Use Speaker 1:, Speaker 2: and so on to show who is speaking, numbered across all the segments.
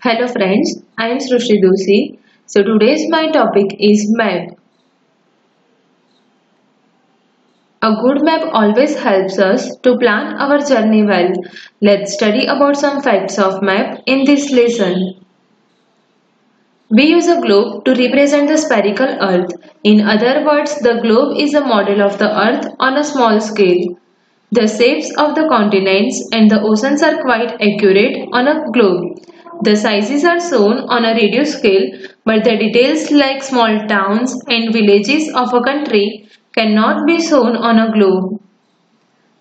Speaker 1: Hello friends, I am Srushti Doshi. So today's my topic is map. A good map always helps us to plan our journey well. Let's study about some facts of map in this lesson. We use a globe to represent the spherical earth. In other words, the globe is a model of the earth on a small scale. The shapes of the continents and the oceans are quite accurate on a globe. The sizes are shown on a radio scale, but the details like small towns and villages of a country cannot be shown on a globe.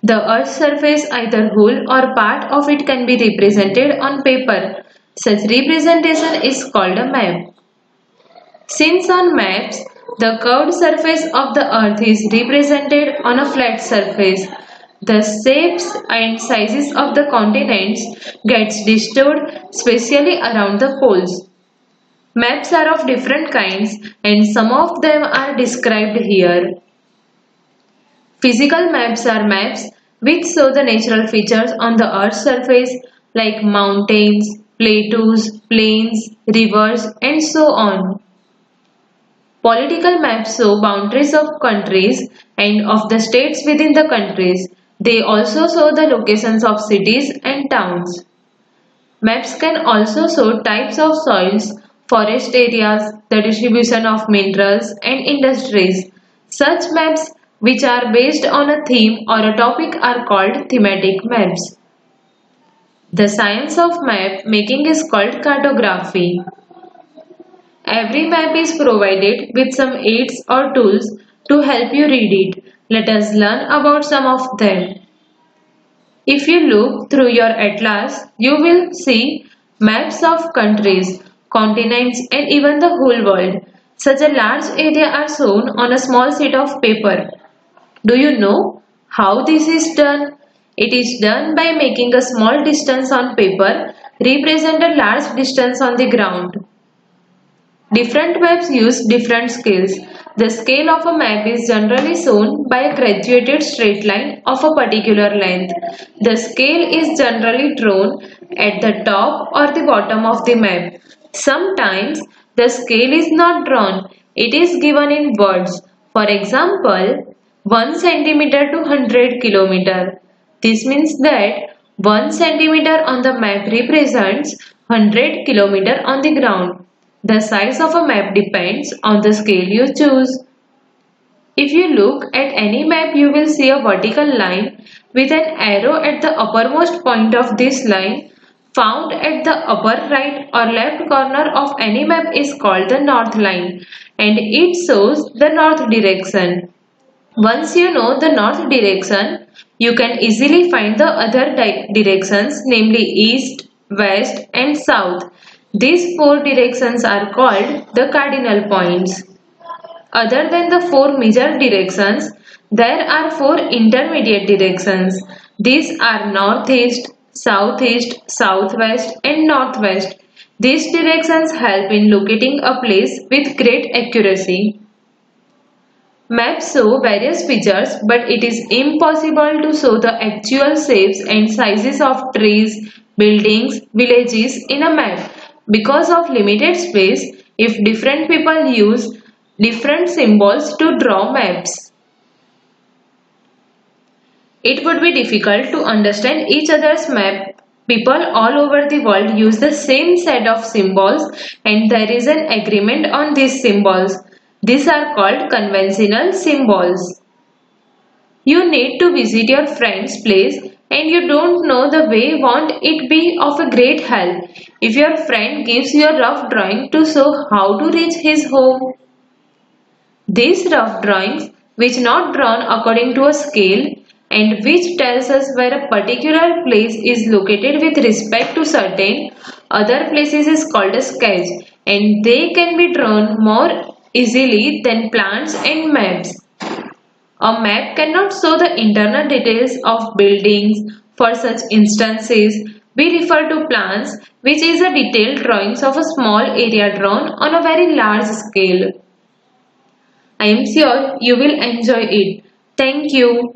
Speaker 1: The Earth's surface, either whole or part of it, can be represented on paper. Such representation is called a map. Since on maps, the curved surface of the earth is represented on a flat surface, the shapes and sizes of the continents gets distorted, especially around the poles. Maps are of different kinds and some of them are described here. Physical maps are maps which show the natural features on the earth's surface like mountains, plateaus, plains, rivers and so on. Political maps show boundaries of countries and of the states within the countries. They also show the locations of cities and towns. Maps can also show types of soils, forest areas, the distribution of minerals and industries. Such maps which are based on a theme or a topic are called thematic maps. The science of map making is called cartography. Every map is provided with some aids or tools to help you read it. Let us learn about some of them. If you look through your atlas, you will see maps of countries, continents and even the whole world. Such a large area are shown on a small sheet of paper. Do you know how this is done? It is done by making a small distance on paper represent a large distance on the ground. Different maps use different scales. The scale of a map is generally shown by a graduated straight line of a particular length. The scale is generally drawn at the top or the bottom of the map. Sometimes the scale is not drawn. It is given in words. For example, 1 centimeter to 100 kilometer. This means that 1 centimeter on the map represents 100 kilometer on the ground. The size of a map depends on the scale you choose. If you look at any map, you will see a vertical line with an arrow at the uppermost point of this line. Found at the upper right or left corner of any map is called the north line and it shows the north direction. Once you know the north direction, you can easily find the other directions, namely east, west and south. These four directions are called the cardinal points. Other than the four major directions, there are four intermediate directions. These are northeast, southeast, southwest and northwest. These directions help in locating a place with great accuracy. Maps show various features, but it is impossible to show the actual shapes and sizes of trees, buildings, villages in a map. Because of limited space, if different people use different symbols to draw maps, it would be difficult to understand each other's map. People all over the world use the same set of symbols and there is an agreement on these symbols. These are called conventional symbols. You need to visit your friend's place and you don't know the way, won't it be of a great help if your friend gives you a rough drawing to show how to reach his home? These rough drawings, which not drawn according to a scale and which tells us where a particular place is located with respect to certain other places is called a sketch and they can be drawn more easily than plans and maps. A map cannot show the internal details of buildings. For such instances, we refer to plans, which is a detailed drawings of a small area drawn on a very large scale. I am sure you will enjoy it. Thank you.